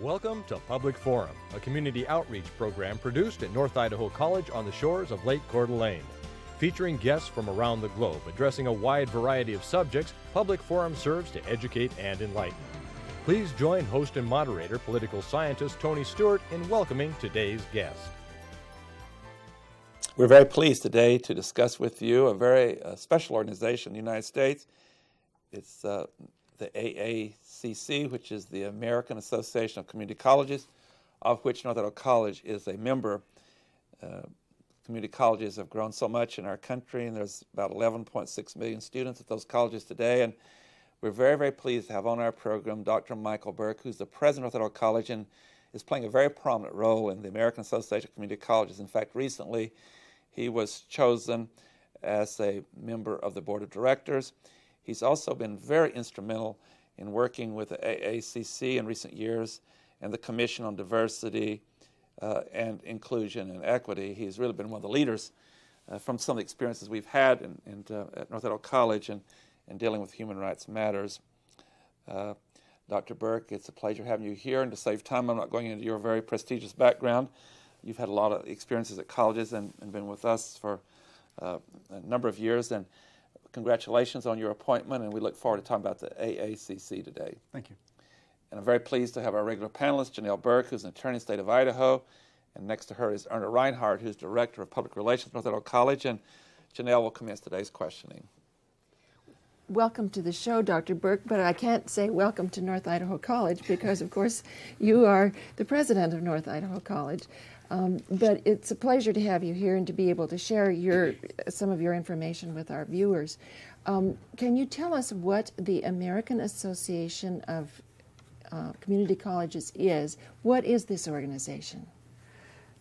Welcome to Public Forum, a community outreach program produced at North Idaho College on the shores of Lake Coeur d'Alene. Featuring guests from around the globe addressing a wide variety of subjects, Public Forum serves to educate and enlighten. Please join host and moderator, political scientist Tony Stewart, in welcoming today's guest. We're very pleased today to discuss with you a very special organization in the United States. It's the AACC, which is the American Association of Community Colleges, of which North Idaho College is a member. Community colleges have grown so much in our country, and there's about 11.6 million students at those colleges today. And we're very, very pleased to have on our program Dr. Michael Burke, who's the president of North Idaho College and is playing a very prominent role in the American Association of Community Colleges. In fact, recently he was chosen as a member of the board of directors. He's also been very instrumental in working with the AACC in recent years and the Commission on Diversity and Inclusion and Equity. He's really been one of the leaders from some of the experiences we've had at North Idaho College and dealing with human rights matters. Dr. Burke, it's a pleasure having you here, and to save time, I'm not going into your very prestigious background. You've had a lot of experiences at colleges and been with us for a number of years, and congratulations on your appointment, and we look forward to talking about the AACC today. Thank you. And I'm very pleased to have our regular panelist, Janell Burke, who's an attorney in the state of Idaho, and next to her is Erna Reinhardt, who's Director of Public Relations at North Idaho College, and Janell will commence today's questioning. Welcome to the show, Dr. Burke, but I can't say welcome to North Idaho College because, of course, you are the president of North Idaho College. But it's a pleasure to have you here and to be able to share some of your information with our viewers. Can you tell us what the American Association of Community Colleges is? What is this organization?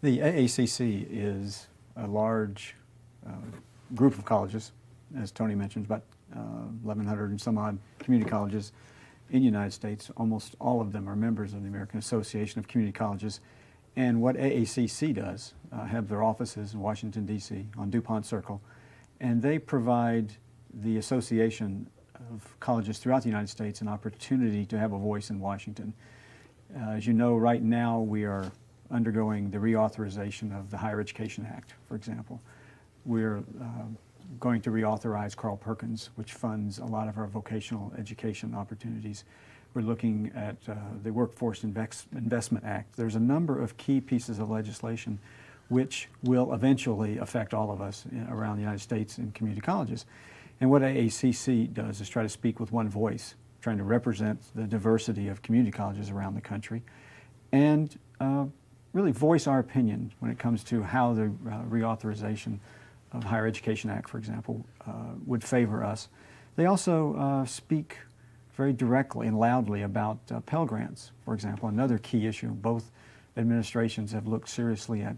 The AACC is a large group of colleges, as Tony mentioned, about 1,100 and some odd community colleges in the United States. Almost all of them are members of the American Association of Community Colleges. And what AACC does, have their offices in Washington, D.C. on DuPont Circle, and they provide the Association of Colleges throughout the United States an opportunity to have a voice in Washington. As you know, right now we are undergoing the reauthorization of the Higher Education Act, for example. We're going to reauthorize Carl Perkins, which funds a lot of our vocational education opportunities. We're looking at the Workforce Investment Act. There's a number of key pieces of legislation which will eventually affect all of us around the United States in community colleges. And what AACC does is try to speak with one voice, trying to represent the diversity of community colleges around the country, and really voice our opinion when it comes to how the reauthorization of Higher Education Act, for example, would favor us. They also speak very directly and loudly about Pell Grants, for example, another key issue. Both administrations have looked seriously at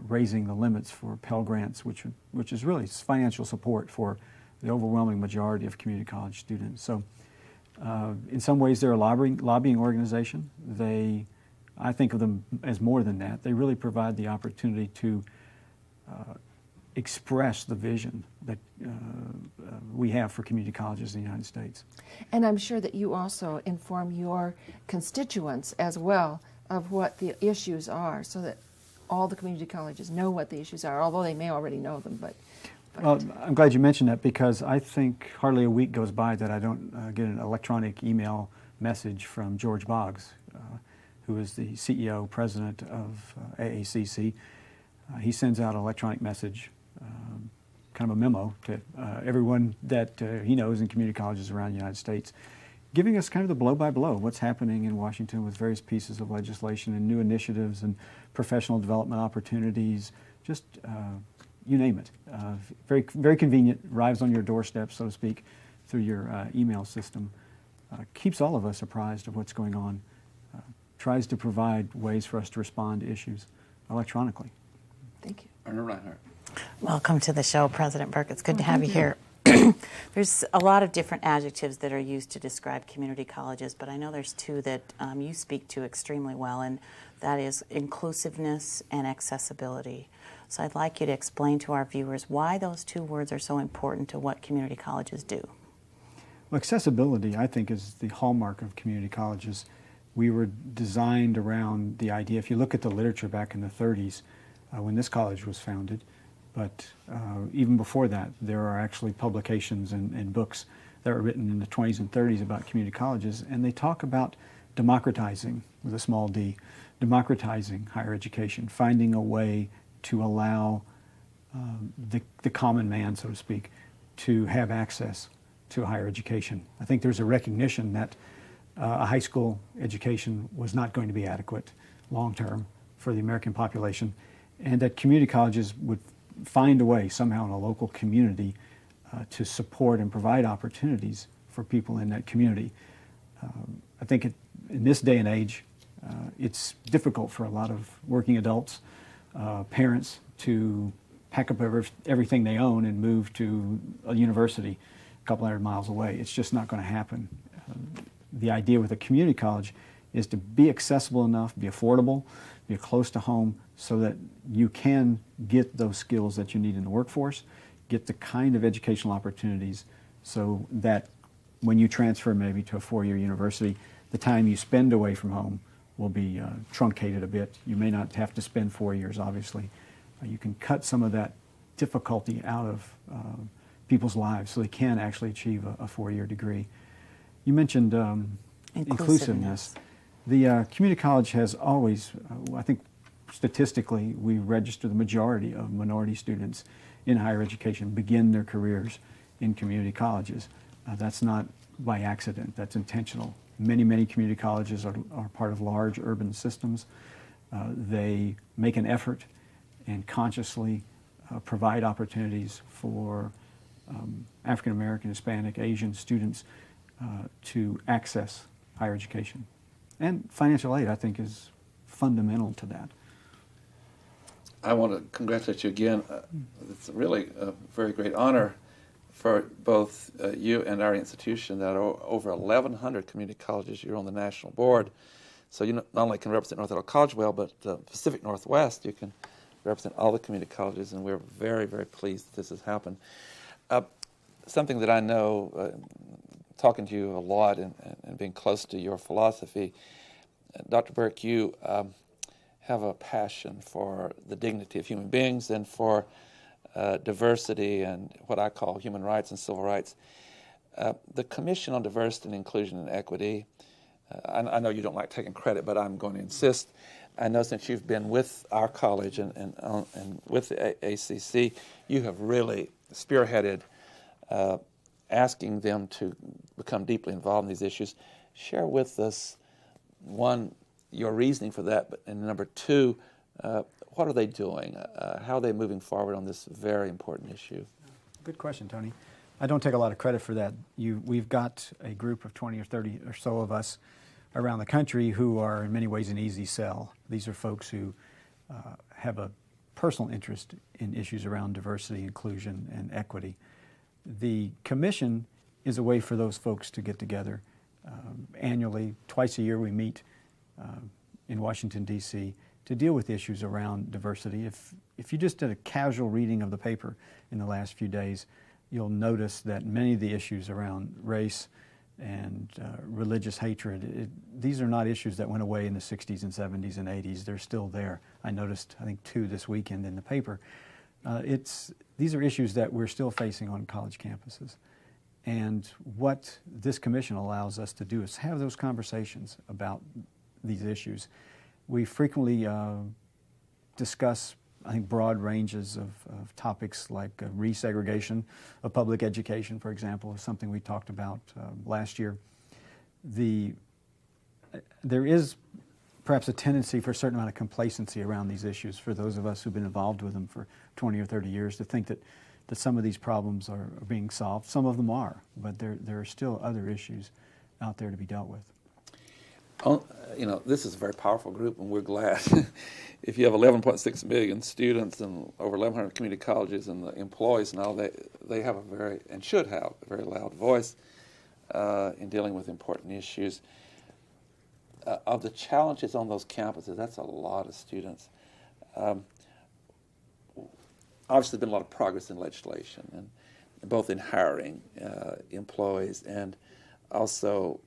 raising the limits for Pell Grants, which is really financial support for the overwhelming majority of community college students. So in some ways they're a lobbying organization. I think of them as more than that. They really provide the opportunity to express the vision that we have for community colleges in the United States. And I'm sure that you also inform your constituents as well of what the issues are, so that all the community colleges know what the issues are, although they may already know them. But Well, I'm glad you mentioned that, because I think hardly a week goes by that I don't get an electronic email message from George Boggs, who is the CEO, president of AACC. He sends out an electronic message, kind of a memo to everyone that he knows in community colleges around the United States, giving us kind of the blow-by-blow, what's happening in Washington with various pieces of legislation and new initiatives and professional development opportunities, just you name it. Very, very convenient, arrives on your doorstep, so to speak, through your email system. Keeps all of us apprised of what's going on, tries to provide ways for us to respond to issues electronically. thank you. Erna Reinhardt. Welcome to the show, President Burke. It's good to have you here. There's a lot of different adjectives that are used to describe community colleges, but I know there's two that you speak to extremely well, and that is inclusiveness and accessibility. So I'd like you to explain to our viewers why those two words are so important to what community colleges do. Well, accessibility, I think, is the hallmark of community colleges. we were designed around the idea, if you look at the literature back in the 30s, when this college was founded, but even before that, there are actually publications and books that were written in the 20s and 30s about community colleges, and they talk about democratizing, with a small d, democratizing higher education, finding a way to allow the common man, so to speak, to have access to higher education. I think there's a recognition that a high school education was not going to be adequate long-term for the American population, and that community colleges would find a way somehow in a local community to support and provide opportunities for people in that community. I think in this day and age, it's difficult for a lot of working adults, parents, to pack up everything they own and move to a university a couple hundred miles away. It's just not going to happen. The idea with a community college is to be accessible enough, be affordable, be close to home, so that you can get those skills that you need in the workforce, get the kind of educational opportunities so that when you transfer maybe to a four-year university, the time you spend away from home will be truncated a bit. You may not have to spend 4 years, obviously. You can cut some of that difficulty out of people's lives so they can actually achieve a four-year degree. You mentioned inclusiveness. The community college has always, I think statistically, we register the majority of minority students in higher education begin their careers in community colleges. That's not by accident, that's intentional. Many, many community colleges are part of large urban systems. They make an effort and consciously provide opportunities for African American, Hispanic, Asian students to access higher education. And financial aid, I think, is fundamental to that. I want to congratulate you again. It's really a very great honor for both you and our institution that are over 1,100 community colleges. You're on the national board. So you not only can represent North Idaho College well, but Pacific Northwest, you can represent all the community colleges, and we're very, very pleased that this has happened. Something that I know, talking to you a lot and being close to your philosophy, Dr. Burke, you have a passion for the dignity of human beings and for diversity and what I call human rights and civil rights. The Commission on Diversity and Inclusion and Equity, I know you don't like taking credit, but I'm going to insist. I know since you've been with our college and with the AACC, you have really spearheaded asking them to become deeply involved in these issues. Share with us, one, your reasoning for that, and number two, what are they doing? How are they moving forward on this very important issue? Good question, Tony. I don't take a lot of credit for that. We've got a group of 20 or 30 or so of us around the country who are in many ways an easy sell. These are folks who have a personal interest in issues around diversity, inclusion, and equity. The commission is a way for those folks to get together. Annually, twice a year, we meet in Washington, D.C. to deal with issues around diversity. If you just did a casual reading of the paper in the last few days, you'll notice that many of the issues around race and religious hatred, these are not issues that went away in the 60s and 70s and 80s. They're still there. I noticed, I think, 2 this weekend in the paper. These are issues that we're still facing on college campuses. And what this commission allows us to do is have those conversations about these issues. We frequently discuss, I think, broad ranges of topics like resegregation of public education, for example, is something we talked about last year. There is perhaps a tendency for a certain amount of complacency around these issues for those of us who've been involved with them for 20 or 30 years to think that some of these problems are being solved. Some of them are, but there are still other issues out there to be dealt with. This is a very powerful group, and we're glad. If you have 11.6 million students and over 1,100 community colleges and the employees and all, they have should have a very loud voice in dealing with important issues. Of the challenges on those campuses, that's a lot of students. Obviously, there's been a lot of progress in legislation, and both in hiring employees and also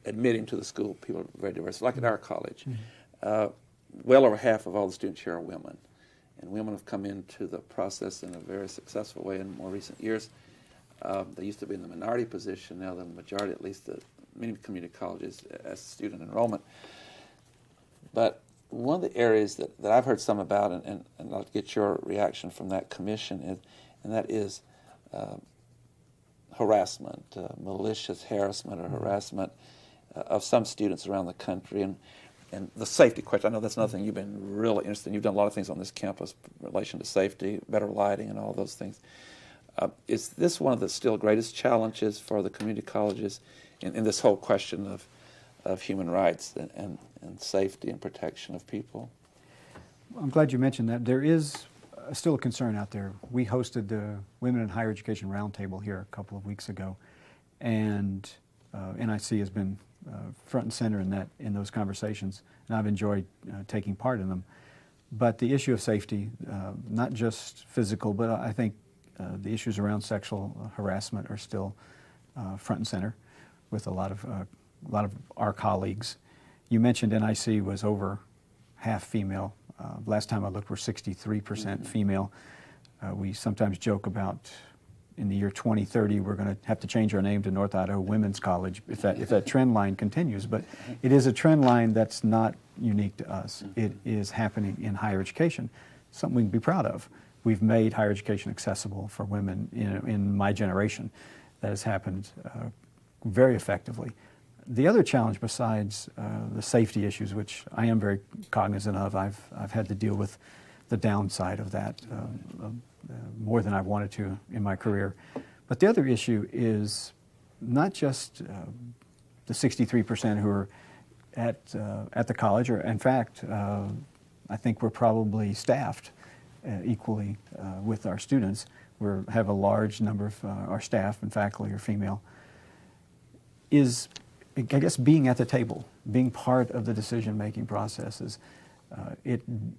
admitting to the school people are very diverse. Like at our college, well over half of all the students here are women. And women have come into the process in a very successful way in more recent years. They used to be in the minority position. Now they're the majority, at least at many community colleges, as student enrollment. But one of the areas that I've heard some about, and I'd like to get your reaction from that commission, and that is harassment, malicious harassment or harassment of some students around the country. And the safety question, I know that's another thing you've been really interested in. You've done a lot of things on this campus in relation to safety, better lighting, and all those things. Is this one of the still greatest challenges for the community colleges in this whole question of human rights and safety and protection of people? I'm glad you mentioned that. There is still a concern out there. We hosted the Women in Higher Education Roundtable here a couple of weeks ago, and NIC has been front and center in those conversations, and I've enjoyed taking part in them. But the issue of safety, not just physical, but I think the issues around sexual harassment are still front and center with a lot of our colleagues. You mentioned NIC was over half female. Last time I looked, we're 63% female. We sometimes joke about in the year 2030 we're going to have to change our name to North Idaho Women's College if that trend line continues. But it is a trend line that's not unique to us. It is happening in higher education, something we can be proud of. We've made higher education accessible for women in my generation. That has happened very effectively. The other challenge besides the safety issues, which I am very cognizant of, I've had to deal with the downside of that more than I've wanted to in my career. But the other issue is not just the 63% who are at the college, or in fact, I think we're probably staffed equally with our students. We have a large number of our staff and faculty are female. Is, I guess, being at the table, being part of the decision-making processes,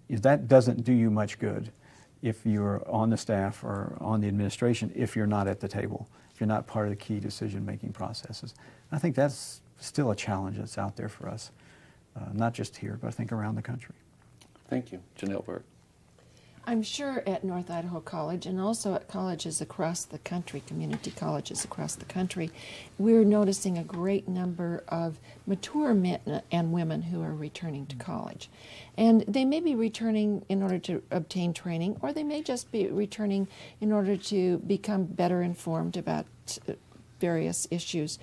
that doesn't do you much good if you're on the staff or on the administration if you're not at the table, if you're not part of the key decision-making processes. I think that's still a challenge that's out there for us, not just here, but I think around the country. Thank you. Janell, Burke. I'm sure at North Idaho College and also at colleges across the country, community colleges across the country, we're noticing a great number of mature men and women who are returning to college. And they may be returning in order to obtain training, or they may just be returning in order to become better informed about various issues.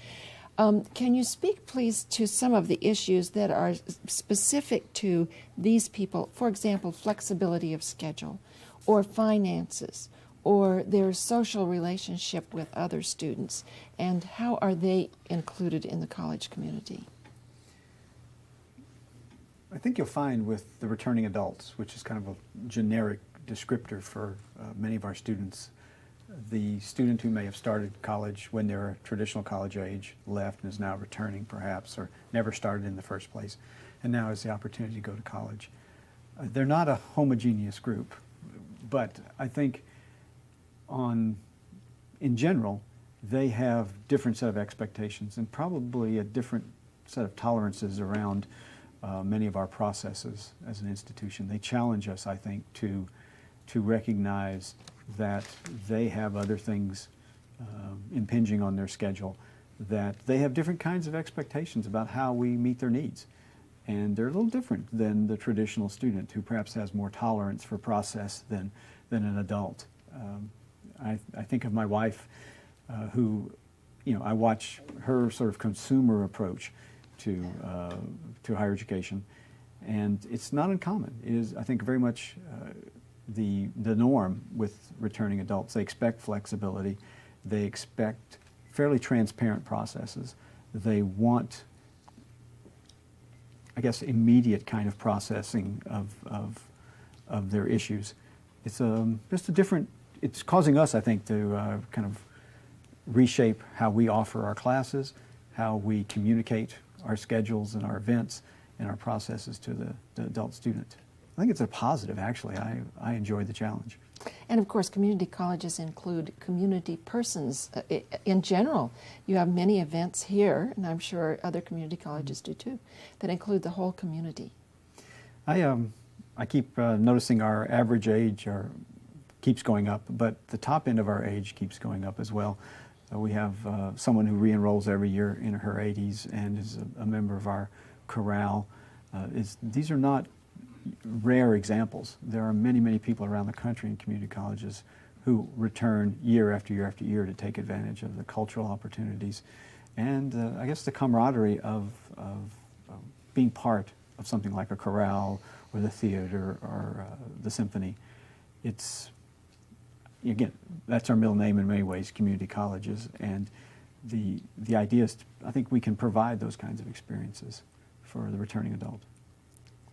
Can you speak, please, to some of the issues that are specific to these people? For example, flexibility of schedule, or finances, or their social relationship with other students, and how are they included in the college community? I think you'll find with the returning adults, which is kind of a generic descriptor for many of our students, the student who may have started college when they're a traditional college age, left and is now returning perhaps, or never started in the first place, and now has the opportunity to go to college. They're not a homogeneous group, but I think in general, they have different set of expectations and probably a different set of tolerances around many of our processes as an institution. They challenge us, I think, to recognize that they have other things impinging on their schedule, that they have different kinds of expectations about how we meet their needs. And they're a little different than the traditional student who perhaps has more tolerance for process than an adult. I think of my wife who, I watch her sort of consumer approach to higher education, and it's not uncommon. It is, I think, very much the norm with returning adults. They expect flexibility. They expect fairly transparent processes. They want, I guess, immediate kind of processing of their issues. It's just a different. It's causing us, I think, to kind of reshape how we offer our classes, how we communicate our schedules and our events and our processes to the adult student. I think it's a positive, actually. I enjoy the challenge. And of course, community colleges include community persons in general. You have many events here, and I'm sure other community colleges do too, that include the whole community. I keep noticing our average age keeps going up, but the top end of our age keeps going up as well. We have someone who re-enrolls every year in her 80s and is a member of our chorale. These are not rare examples. There are many, many people around the country in community colleges who return year after year after year to take advantage of the cultural opportunities and I guess the camaraderie of being part of something like a chorale or the theater or the symphony. It's, again, that's our middle name in many ways, community colleges, and the idea is, I think we can provide those kinds of experiences for the returning adult.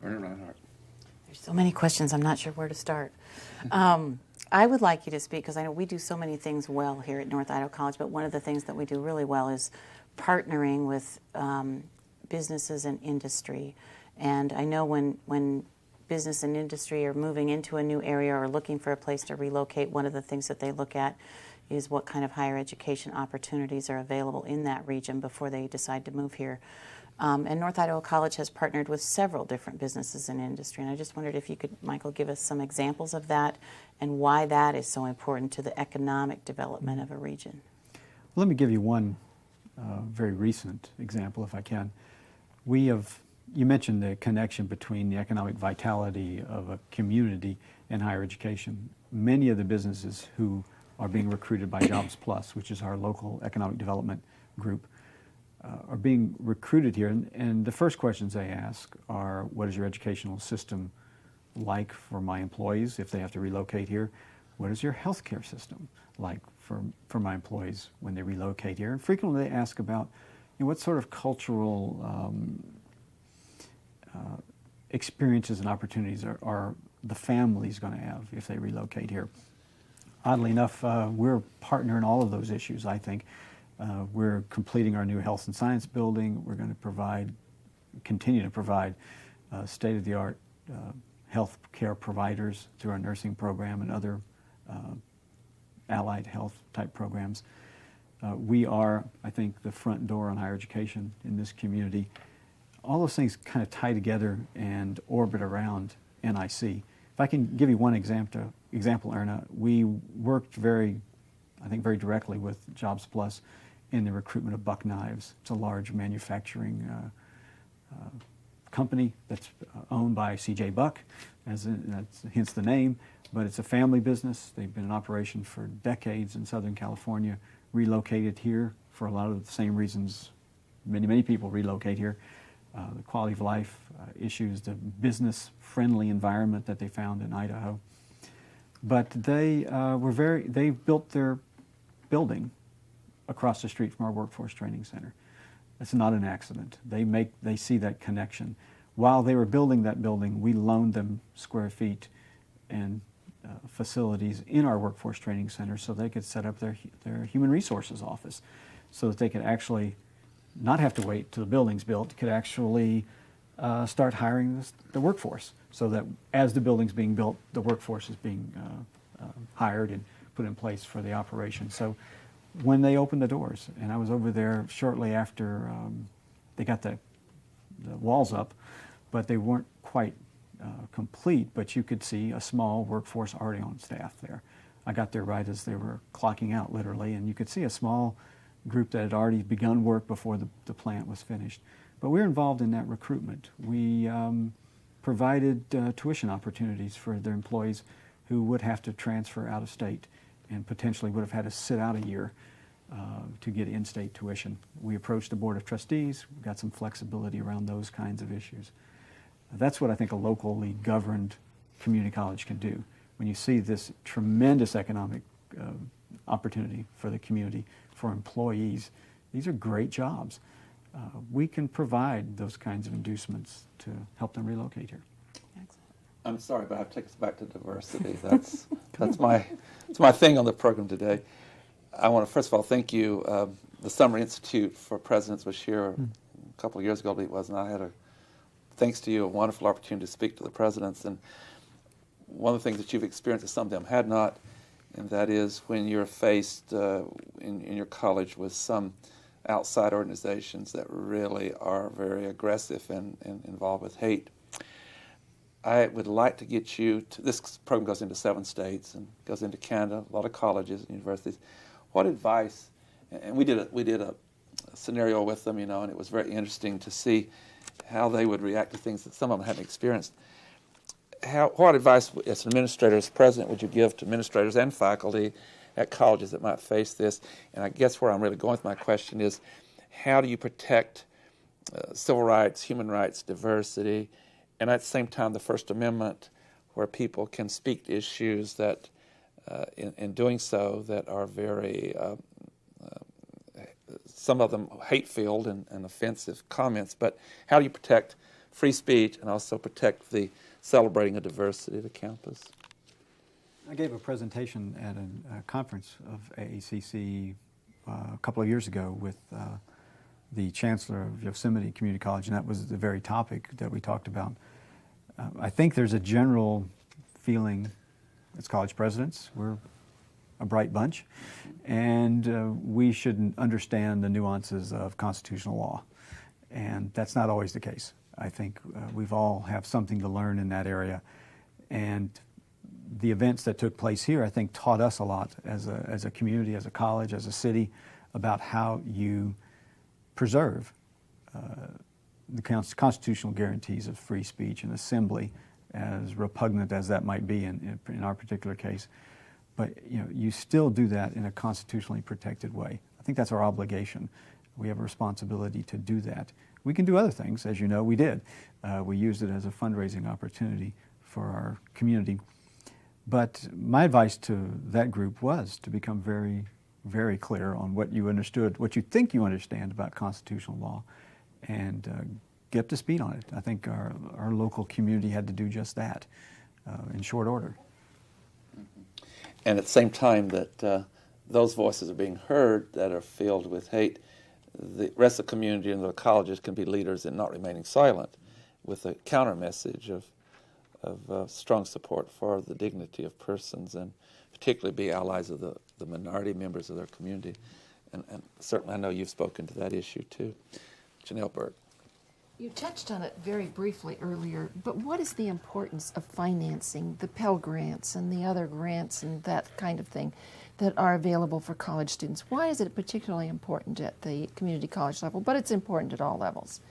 There's so many questions, I'm not sure where to start. I would like you to speak, because I know we do so many things well here at North Idaho College, but one of the things that we do really well is partnering with businesses and industry. And I know when business and industry are moving into a new area or looking for a place to relocate, one of the things that they look at is what kind of higher education opportunities are available in that region before they decide to move here. And North Idaho College has partnered with several different businesses and industry, and I just wondered if you could, Michael, give us some examples of that and why that is so important to the economic development of a region. Well, let me give you one very recent example, if I can. You mentioned the connection between the economic vitality of a community and higher education. Many of the businesses who are being recruited by Jobs Plus, which is our local economic development group, are being recruited here, and the first questions they ask are, what is your educational system like for my employees if they have to relocate here? What is your healthcare system like for my employees when they relocate here? And frequently they ask about, what sort of cultural experiences and opportunities are the families going to have if they relocate here? Oddly enough, we're partner in all of those issues, I think. We're completing our new health and science building. We're going to continue to provide state-of-the-art health care providers through our nursing program and other allied health type programs. We are, I think, the front door on higher education in this community. All those things kind of tie together and orbit around NIC. If I can give you one example, Erna, we worked very directly with Jobs Plus in the recruitment of Buck Knives. It's a large manufacturing company that's owned by C.J. Buck, that's hence the name, but it's a family business. They've been in operation for decades in Southern California, relocated here for a lot of the same reasons many people relocate here. The quality of life issues, the business-friendly environment that they found in Idaho. But they built their building across the street from our workforce training center. It's not an accident. They see that connection. While they were building that building, we loaned them square feet and facilities in our workforce training center so they could set up their human resources office, so that they could actually not have to wait till the building's built, could actually start hiring the workforce, so that as the building's being built, the workforce is being hired and put in place for the operation. So when they opened the doors, and I was over there shortly after they got the walls up, but they weren't quite complete, but you could see a small workforce already on staff there. I got there right as they were clocking out, literally, and you could see a small group that had already begun work before the plant was finished. But we were involved in that recruitment. We provided tuition opportunities for their employees who would have to transfer out of state and potentially would have had to sit out a year to get in-state tuition. We approached the Board of Trustees, got some flexibility around those kinds of issues. That's what I think a locally governed community college can do. When you see this tremendous economic opportunity for the community, for employees, these are great jobs. We can provide those kinds of inducements to help them relocate here. Excellent. I'm sorry, but I have to take us back to diversity. That's my thing on the program today. I want to first of all thank you. The Summer Institute for Presidents was here a couple of years ago, I believe it was, and I had thanks to you, a wonderful opportunity to speak to the presidents. And one of the things that you've experienced that some of them had not, and that is when you're faced in your college with some outside organizations that really are very aggressive and involved with hate. I would like to get you to, this program goes into 7 states and goes into Canada, a lot of colleges and universities. What advice, and we did a scenario with them, and it was very interesting to see how they would react to things that some of them hadn't experienced. What advice, as an administrator, as president, would you give to administrators and faculty at colleges that might face this? And I guess where I'm really going with my question is, how do you protect civil rights, human rights, diversity, and at the same time the First Amendment, where people can speak to issues that, in doing so, that are very, some of them hate-filled and offensive comments, but how do you protect free speech and also protect the celebrating of diversity of the campus? I gave a presentation at a conference of AACC a couple of years ago with the Chancellor of Yosemite Community College, and that was the very topic that we talked about. I think there's a general feeling as college presidents, we're a bright bunch, and we should understand the nuances of constitutional law, and that's not always the case. I think we've all have something to learn in that area, and the events that took place here, I think, taught us a lot as a community, as a college, as a city, about how you preserve the constitutional guarantees of free speech and assembly, as repugnant as that might be in our particular case. But you still do that in a constitutionally protected way. I think that's our obligation. We have a responsibility to do that. We can do other things, as you know, we did. We used it as a fundraising opportunity for our community. But my advice to that group was to become very, very clear on what you understood, what you think you understand about constitutional law, and get up to speed on it. I think our local community had to do just that in short order. And at the same time that those voices are being heard that are filled with hate, the rest of the community and the colleges can be leaders in not remaining silent, with a counter message of strong support for the dignity of persons, and particularly be allies of the minority members of their community. And certainly I know you've spoken to that issue too. Janell, Burke. You touched on it very briefly earlier, but what is the importance of financing the Pell Grants and the other grants and that kind of thing that are available for college students? Why is it particularly important at the community college level, but it's important at all levels?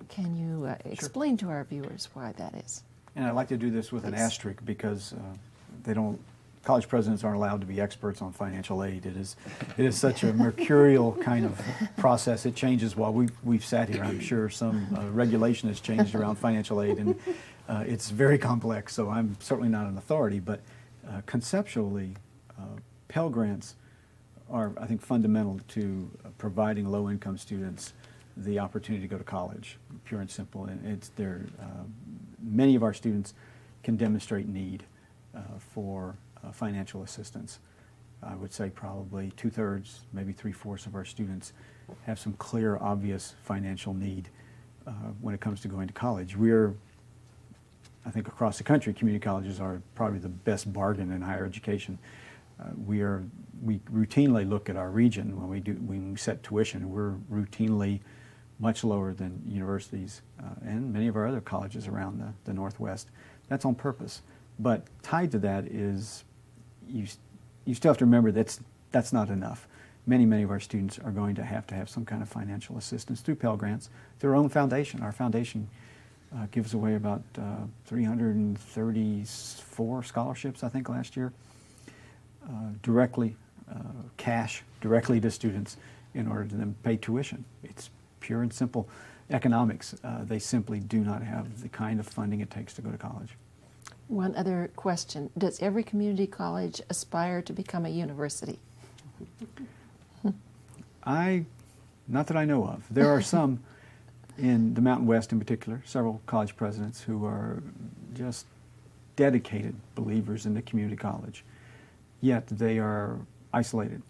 Can you explain to our viewers why that is? And I'd like to do this with an asterisk, because college presidents aren't allowed to be experts on financial aid. It is such a mercurial kind of process. It changes while we've sat here. I'm sure some regulation has changed around financial aid, and it's very complex, so I'm certainly not an authority. But conceptually, Pell Grants are, I think, fundamental to providing low-income students the opportunity to go to college, pure and simple. And many of our students can demonstrate need for financial assistance. I would say probably 2/3, maybe 3/4 of our students have some clear, obvious financial need when it comes to going to college. I think across the country, community colleges are probably the best bargain in higher education. We routinely look at our region when we set tuition. We're routinely much lower than universities and many of our other colleges around the Northwest. That's on purpose. But tied to that is you still have to remember that's not enough. Many of our students are going to have some kind of financial assistance through Pell Grants, through our own foundation. Our foundation gives away about 334 scholarships, I think, last year, cash directly to students in order to then pay tuition. It's pure and simple economics. They simply do not have the kind of funding it takes to go to college. One other question. Does every community college aspire to become a university? Not that I know of. There are some in the Mountain West in particular, several college presidents who are just dedicated believers in the community college, yet they are isolated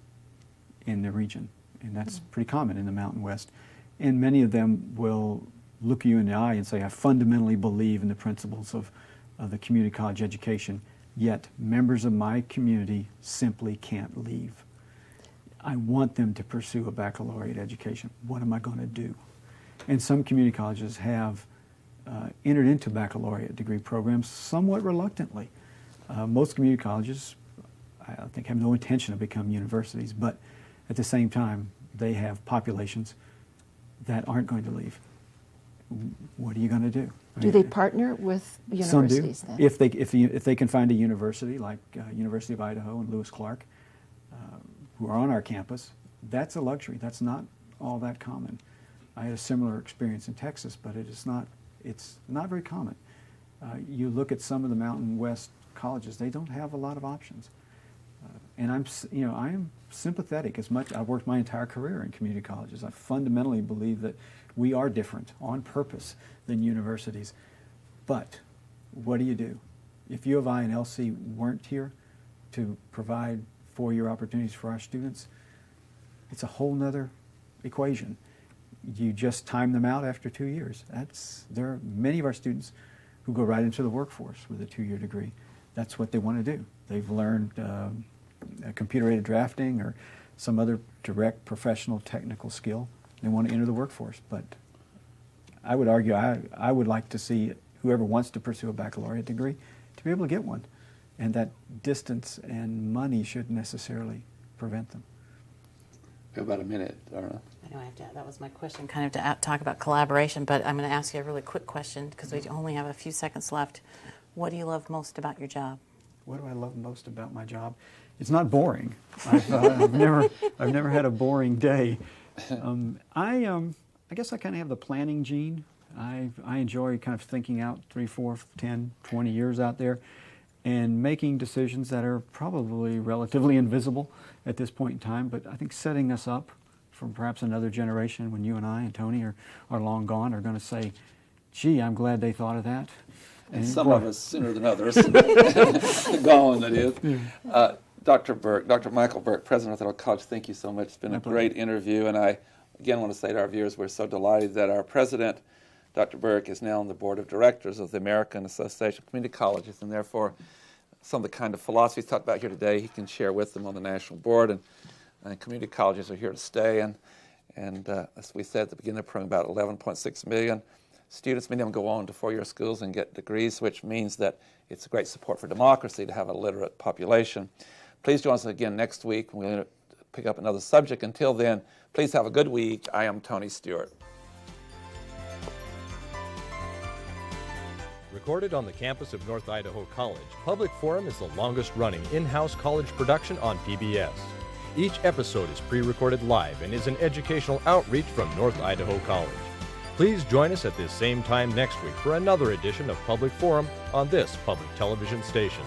in the region, and that's pretty common in the Mountain West. And many of them will look you in the eye and say, I fundamentally believe in the principles of the community college education, yet members of my community simply can't leave. I want them to pursue a baccalaureate education. What am I going to do? And some community colleges have entered into baccalaureate degree programs somewhat reluctantly. Most community colleges, I think, have no intention of becoming universities, but at the same time, they have populations that aren't going to leave. What are you going to do? Do they partner with universities Some do. then? If they can find a university like University of Idaho and Lewis Clark, who are on our campus, that's a luxury. That's not all that common. I had a similar experience in Texas, but it's not very common. You look at some of the Mountain West colleges; they don't have a lot of options. And I am sympathetic. As much I've worked my entire career in community colleges. I fundamentally believe that we are different on purpose than universities. But what do? If U of I and LC weren't here to provide four-year opportunities for our students, it's a whole nother equation. You just time them out after 2 years. There are many of our students who go right into the workforce with a 2-year degree. That's what they want to do. They've learned computer-aided drafting or some other direct professional technical skill. They want to enter the workforce. But I would argue I would like to see whoever wants to pursue a baccalaureate degree to be able to get one. And that distance and money shouldn't necessarily prevent them. We have about a minute, Darna. I know that was my question, kind of to talk about collaboration, but I'm going to ask you a really quick question because we only have a few seconds left. What do you love most about your job? What do I love most about my job? It's not boring. I've never had a boring day. I guess I kind of have the planning gene. I enjoy kind of thinking out 3, 4, 10, 20 years out there and making decisions that are probably relatively invisible at this point in time, but I think setting us up for perhaps another generation when you and I and Tony are long gone are going to say, gee, I'm glad they thought of that. And some of us sooner than others. Gone, that is. Yeah. Dr. Burke, Dr. Michael Burke, President of Untitled College, thank you so much. It's been a great interview, and I again want to say to our viewers we're so delighted that our president, Dr. Burke, is now on the board of directors of the American Association of Community Colleges, and therefore some of the kind of philosophies talked about here today he can share with them on the national board, and community colleges are here to stay. And as we said at the beginning of the program, about 11.6 million students, many of them go on to four-year schools and get degrees, which means that it's a great support for democracy to have a literate population. Please join us again next week when we'll pick up another subject. Until then, please have a good week. I am Tony Stewart. Recorded on the campus of North Idaho College, Public Forum is the longest-running in-house college production on PBS. Each episode is pre-recorded live and is an educational outreach from North Idaho College. Please join us at this same time next week for another edition of Public Forum on this public television station.